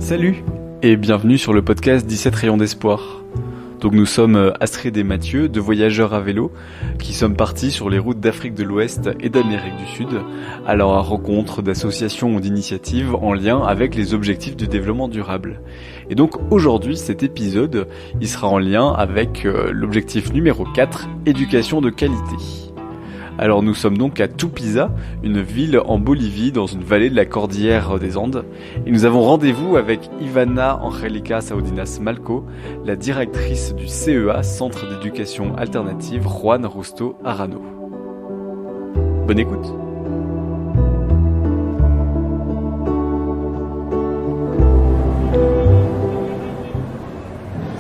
Salut et bienvenue sur le podcast 17 rayons d'espoir. Donc nous sommes Astrid et Mathieu, deux voyageurs à vélo, qui sommes partis sur les routes d'Afrique de l'Ouest et d'Amérique du Sud, à la rencontre d'associations ou d'initiatives en lien avec les objectifs du développement durable. Et donc aujourd'hui, cet épisode, il sera en lien avec l'objectif numéro 4, éducation de qualité. Alors nous sommes donc à Tupiza, une ville en Bolivie, dans une vallée de la cordillère des Andes. Et nous avons rendez-vous avec Ivana Angélica Saudinas Malco, la directrice du CEA, Centre d'éducation alternative Juan Justo Arano. Bonne écoute.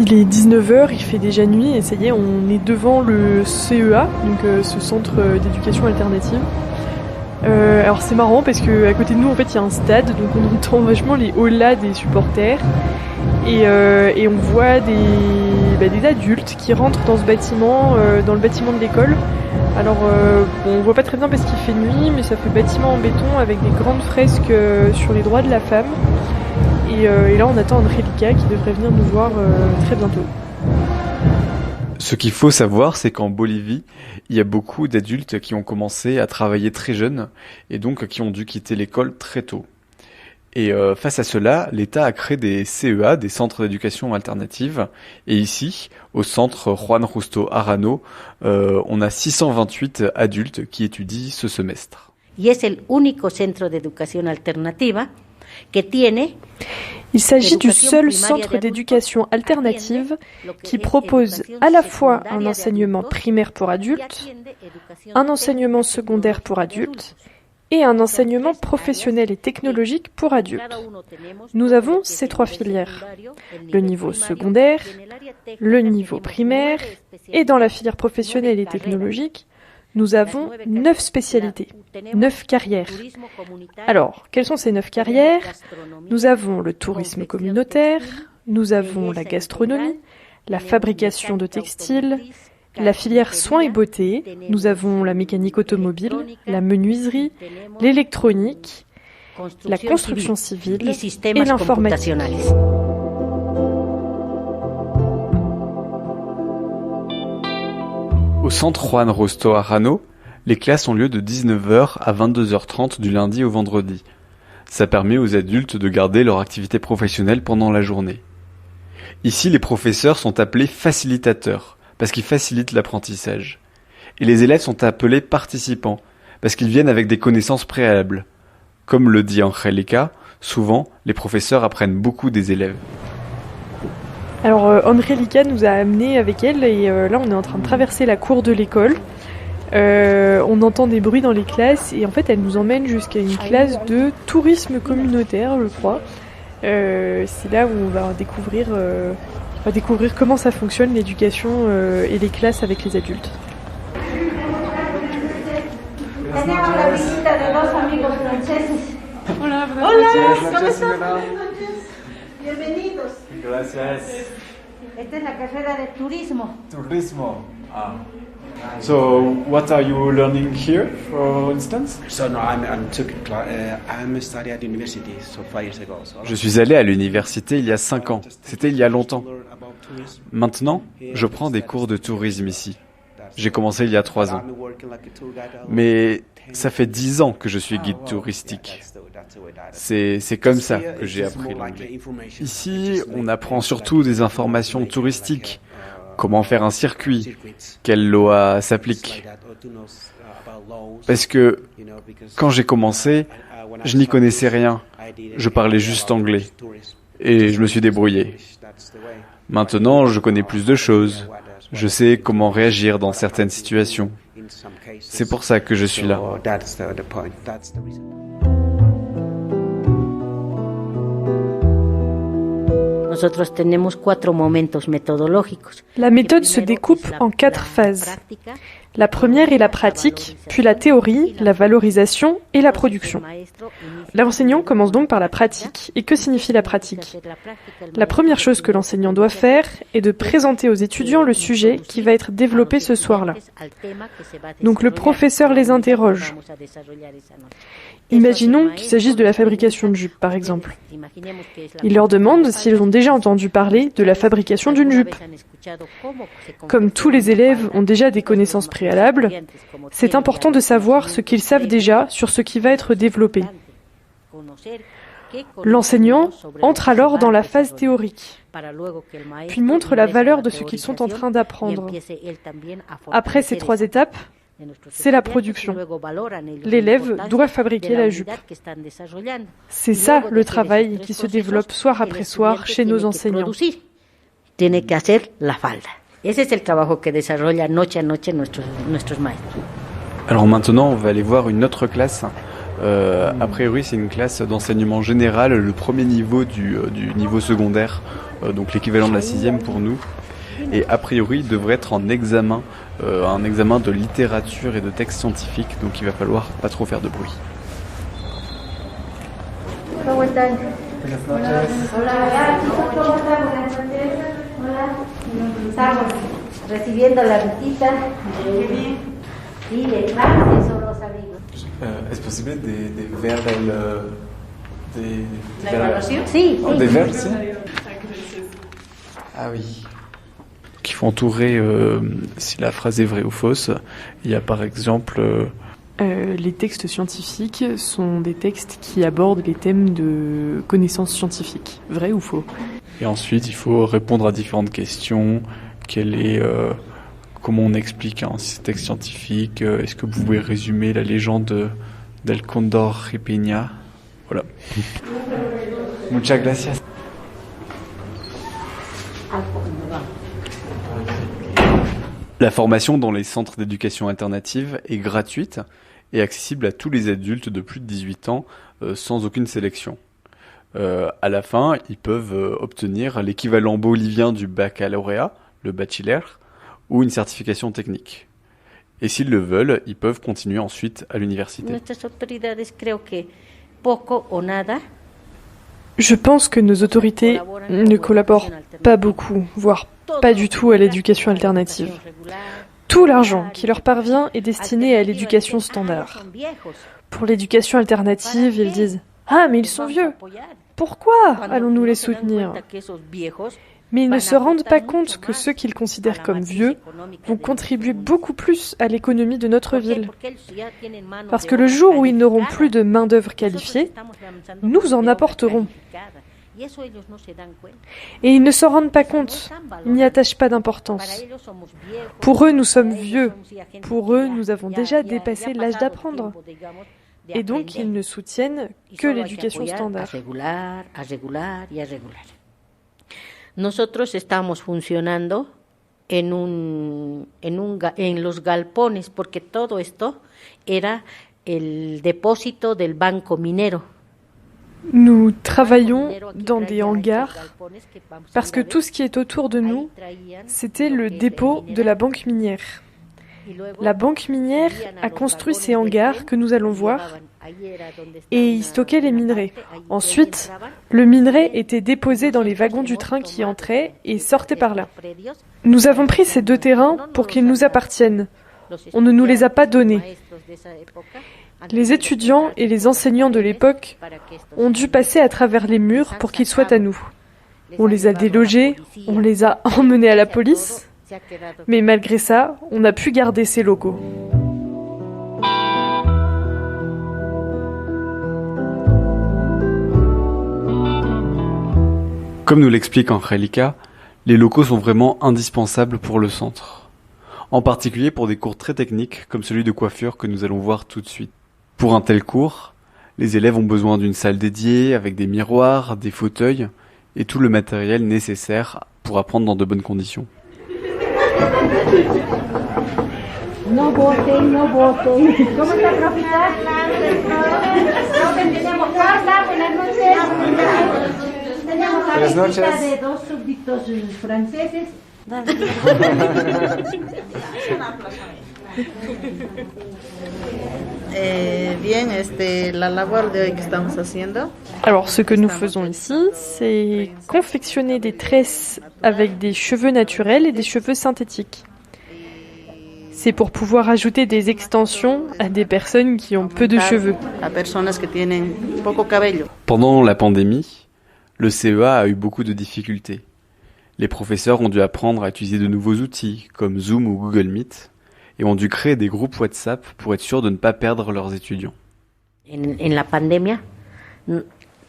Il est 19h, il fait déjà nuit et ça y est, on est devant le CEA, donc ce centre d'éducation alternative. Alors c'est marrant parce que à côté de nous en fait il y a un stade, donc on entend vachement les holas des supporters et on voit des adultes qui rentrent dans ce bâtiment, dans le bâtiment de l'école. Alors on voit pas très bien parce qu'il fait nuit, mais ça fait bâtiment en béton avec des grandes fresques sur les droits de la femme. Et là, on attend Angélica qui devrait venir nous voir très bientôt. Ce qu'il faut savoir, c'est qu'en Bolivie, il y a beaucoup d'adultes qui ont commencé à travailler très jeunes et donc qui ont dû quitter l'école très tôt. Et face à cela, l'État a créé des CEA, des centres d'éducation alternative. Et ici, au centre Juan Justo Arano, on a 628 adultes qui étudient ce semestre. Y es el único centro de educación alternativa. Il s'agit du seul centre d'éducation alternative qui propose à la fois un enseignement primaire pour adultes, un enseignement secondaire pour adultes et un enseignement professionnel et technologique pour adultes. Nous avons ces trois filières, le niveau secondaire, le niveau primaire et dans la filière professionnelle et technologique, nous avons 9 spécialités, 9 carrières. Alors, quelles sont ces 9 carrières ? Nous avons le tourisme communautaire, nous avons la gastronomie, la fabrication de textiles, la filière soins et beauté, nous avons la mécanique automobile, la menuiserie, l'électronique, la construction civile et l'informatique. Au centre Juan Justo Arano, les classes ont lieu de 19h à 22h30 du lundi au vendredi. Ça permet aux adultes de garder leur activité professionnelle pendant la journée. Ici, les professeurs sont appelés facilitateurs, parce qu'ils facilitent l'apprentissage. Et les élèves sont appelés participants, parce qu'ils viennent avec des connaissances préalables. Comme le dit Angélica, souvent, les professeurs apprennent beaucoup des élèves. Alors Angélica nous a amenés avec elle et là on est en train de traverser la cour de l'école. On entend des bruits dans les classes et en fait elle nous emmène jusqu'à une classe de tourisme communautaire, je crois. C'est là où on va découvrir comment ça fonctionne l'éducation et les classes avec les adultes. Hola, ¿cómo estás? Bienvenidos. Gracias. Esta es la carrera de turismo. Turismo. Ah. So, what are you learning here, for instance? So no, I'm studying at university 5 years ago. Je suis allé à l'université il y a 5 ans. C'était il y a longtemps. Maintenant, je prends des cours de tourisme ici. J'ai commencé il y a 3 ans. Mais ça fait 10 ans que je suis guide touristique. C'est comme ça que j'ai appris l'anglais. Ici, on apprend surtout des informations touristiques. Comment faire un circuit? Quelles lois s'appliquent? Parce que quand j'ai commencé, je n'y connaissais rien. Je parlais juste anglais. Et je me suis débrouillé. Maintenant, je connais plus de choses. Je sais comment réagir dans certaines situations. C'est pour ça que je suis là. La méthode se découpe en 4 phases. La première est la pratique, puis la théorie, la valorisation et la production. L'enseignant commence donc par la pratique. Et que signifie la pratique? La première chose que l'enseignant doit faire est de présenter aux étudiants le sujet qui va être développé ce soir-là. Donc le professeur les interroge. Imaginons qu'il s'agisse de la fabrication de jupes, par exemple. Il leur demande s'ils ont déjà entendu parler de la fabrication d'une jupe. Comme tous les élèves ont déjà des connaissances préalables, c'est important de savoir ce qu'ils savent déjà sur ce qui va être développé. L'enseignant entre alors dans la phase théorique, puis montre la valeur de ce qu'ils sont en train d'apprendre. Après ces 3 étapes, c'est la production. L'élève doit fabriquer la jupe. C'est ça le travail qui se développe soir après soir chez nos enseignants. Tiene que hacer la falda. Ese es el trabajo que desarrolla noche a noche nuestros maestros. Alors maintenant, on va aller voir une autre classe. A priori, c'est une classe d'enseignement général, le premier niveau du niveau secondaire, donc l'équivalent de la 6e pour nous. Et a priori, il devrait être en examen, un examen de littérature et de texte scientifique, donc il va falloir pas trop faire de bruit. Estamos recibiendo la visita y detrás de son los amigos. Est-ce possible des vers ¿La evaluación? Sí, sí. Des vers aussi? Ah oui. Qui faut entourer si la phrase est vraie ou fausse. Il y a par exemple... Les textes scientifiques sont des textes qui abordent les thèmes de connaissances scientifiques, vrai ou faux. Et ensuite, il faut répondre à différentes questions. Comment on explique un texte scientifique? Est-ce que vous pouvez résumer la légende del Cóndor Ripiña? Voilà. Muchas gracias. La formation dans les centres d'éducation alternative est gratuite et accessible à tous les adultes de plus de 18 ans sans aucune sélection. À la fin, ils peuvent obtenir l'équivalent bolivien du baccalauréat, le bachiller, ou une certification technique. Et s'ils le veulent, ils peuvent continuer ensuite à l'université. Je pense que nos autorités ne collaborent pas beaucoup, voire pas du tout à l'éducation alternative. Tout l'argent qui leur parvient est destiné à l'éducation standard. Pour l'éducation alternative, ils disent « Ah, mais ils sont vieux. Pourquoi allons-nous les soutenir ?» Mais ils ne se rendent pas compte que ceux qu'ils considèrent comme vieux vont contribuer beaucoup plus à l'économie de notre ville. Parce que le jour où ils n'auront plus de main-d'œuvre qualifiée, nous en apporterons. Et ils ne s'en rendent pas compte, ils n'y attachent pas d'importance. Pour eux, nous sommes vieux. Pour eux, nous avons déjà dépassé l'âge d'apprendre. Et donc, ils ne soutiennent que l'éducation standard. Nosotros estamos funcionando en los galpones, porque todo esto era el depósito del banco minero. Nous travaillons dans des hangars parce que tout ce qui est autour de nous, c'était le dépôt de la banque minière. La banque minière a construit ces hangars que nous allons voir et y stockait les minerais. Ensuite, le minerai était déposé dans les wagons du train qui entraient et sortaient par là. Nous avons pris ces 2 terrains pour qu'ils nous appartiennent. On ne nous les a pas donnés. Les étudiants et les enseignants de l'époque ont dû passer à travers les murs pour qu'ils soient à nous. On les a délogés, on les a emmenés à la police, mais malgré ça, on a pu garder ces locaux. Comme nous l'explique Angélica, les locaux sont vraiment indispensables pour le centre. En particulier pour des cours très techniques comme celui de coiffure que nous allons voir tout de suite. Pour un tel cours, les élèves ont besoin d'une salle dédiée avec des miroirs, des fauteuils et tout le matériel nécessaire pour apprendre dans de bonnes conditions. No voten, no voten. ¿Cómo está, profesor? Tenemos Carla, buenas noches. Tenemos la visita de 2 súbditos franceses Alors, ce que nous faisons ici, c'est confectionner des tresses avec des cheveux naturels et des cheveux synthétiques. C'est pour pouvoir ajouter des extensions à des personnes qui ont peu de cheveux. Pendant la pandémie, le CEA a eu beaucoup de difficultés. Les professeurs ont dû apprendre à utiliser de nouveaux outils, comme Zoom ou Google Meet, et ont dû créer des groupes WhatsApp pour être sûrs de ne pas perdre leurs étudiants. En la pandemia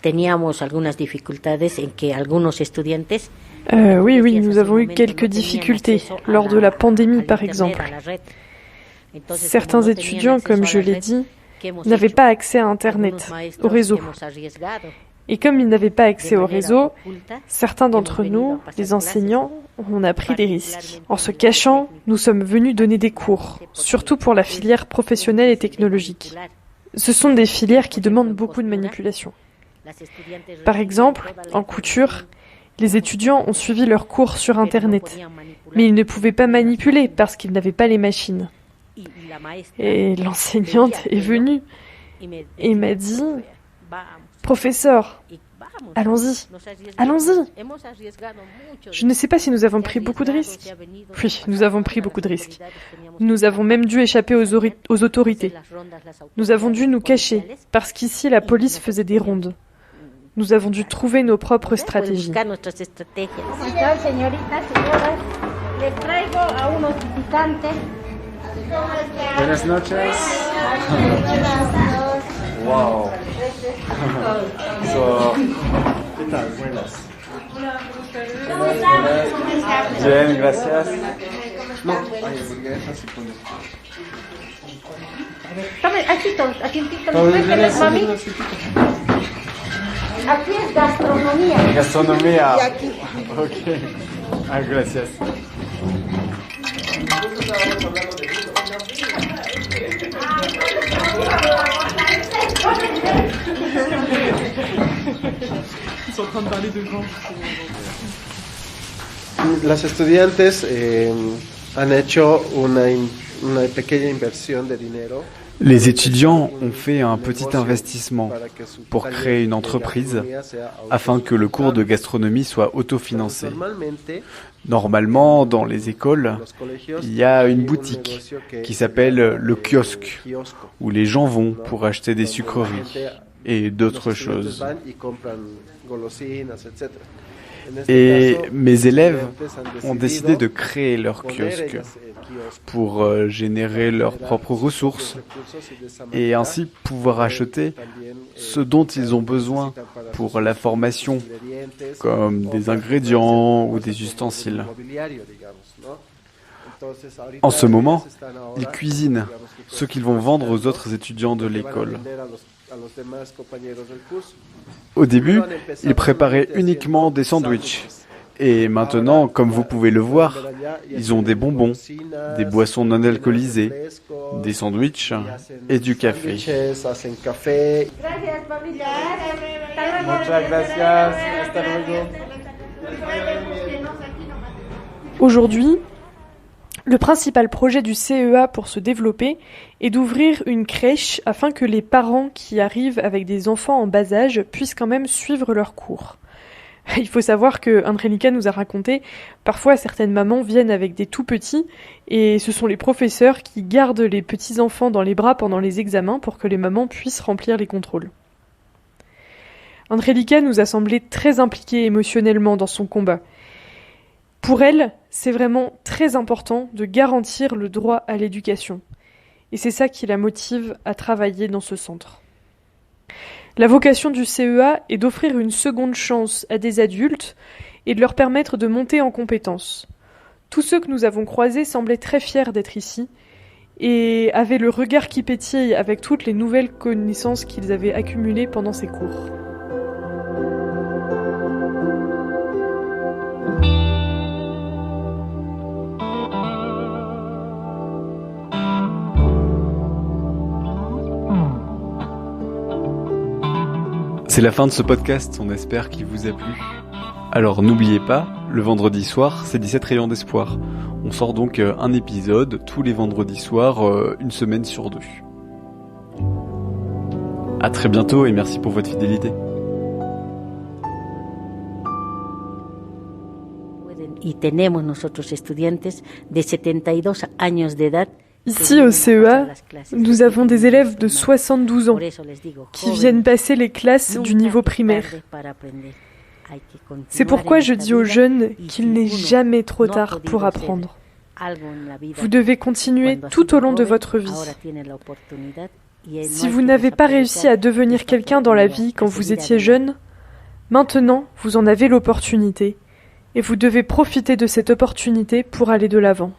teníamos algunas dificultades en que algunos estudiantes oui, nous avons eu quelques difficultés lors de la pandémie, par exemple. Certains étudiants, comme je l'ai dit, n'avaient pas accès à Internet, au réseau. Et comme ils n'avaient pas accès au réseau, certains d'entre nous, les enseignants, on a pris des risques. En se cachant, nous sommes venus donner des cours, surtout pour la filière professionnelle et technologique. Ce sont des filières qui demandent beaucoup de manipulation. Par exemple, en couture, les étudiants ont suivi leurs cours sur Internet, mais ils ne pouvaient pas manipuler parce qu'ils n'avaient pas les machines. Et l'enseignante est venue et m'a dit « Professeur, allons-y, allons-y !» Je ne sais pas si nous avons pris beaucoup de risques. Oui, nous avons pris beaucoup de risques. Nous avons même dû échapper aux autorités. Nous avons dû nous cacher, parce qu'ici la police faisait des rondes. Nous avons dû trouver nos propres stratégies. Buenas noches. Wow. ¿Qué tal? Buenas. Bien, gracias. No, hay hamburguesas y pollo. Aquí es gastronomía. Gastronomía. Ok. Ah, gracias. Ils sont en train de parler de vent. Las estudiantes han hecho una pequeña inversión de dinero. Les étudiants ont fait un petit investissement pour créer une entreprise afin que le cours de gastronomie soit autofinancé. Normalement, dans les écoles, il y a une boutique qui s'appelle le kiosque, où les gens vont pour acheter des sucreries et d'autres choses. Et mes élèves ont décidé de créer leur kiosque pour générer leurs propres ressources et ainsi pouvoir acheter ce dont ils ont besoin pour la formation, comme des ingrédients ou des ustensiles. En ce moment, ils cuisinent ce qu'ils vont vendre aux autres étudiants de l'école. Au début, ils préparaient uniquement des sandwichs. Et maintenant, comme vous pouvez le voir, ils ont des bonbons, des boissons non alcoolisées, des sandwichs et du café. Aujourd'hui, le principal projet du CEA pour se développer est d'ouvrir une crèche afin que les parents qui arrivent avec des enfants en bas âge puissent quand même suivre leurs cours. Il faut savoir que Andrelika nous a raconté, parfois certaines mamans viennent avec des tout petits et ce sont les professeurs qui gardent les petits enfants dans les bras pendant les examens pour que les mamans puissent remplir les contrôles. Andrelika nous a semblé très impliquée émotionnellement dans son combat. Pour elle, c'est vraiment très important de garantir le droit à l'éducation. Et c'est ça qui la motive à travailler dans ce centre. La vocation du CEA est d'offrir une seconde chance à des adultes et de leur permettre de monter en compétences. Tous ceux que nous avons croisés semblaient très fiers d'être ici et avaient le regard qui pétille avec toutes les nouvelles connaissances qu'ils avaient accumulées pendant ces cours. C'est la fin de ce podcast, on espère qu'il vous a plu. Alors n'oubliez pas, le vendredi soir, c'est 17 rayons d'espoir. On sort donc un épisode tous les vendredis soirs, une semaine sur 2. À très bientôt et merci pour votre fidélité. Y tenemos nosotros estudiantes de 72 años de edad. Ici au CEA, nous avons des élèves de 72 ans qui viennent passer les classes du niveau primaire. C'est pourquoi je dis aux jeunes qu'il n'est jamais trop tard pour apprendre. Vous devez continuer tout au long de votre vie. Si vous n'avez pas réussi à devenir quelqu'un dans la vie quand vous étiez jeune, maintenant vous en avez l'opportunité et vous devez profiter de cette opportunité pour aller de l'avant.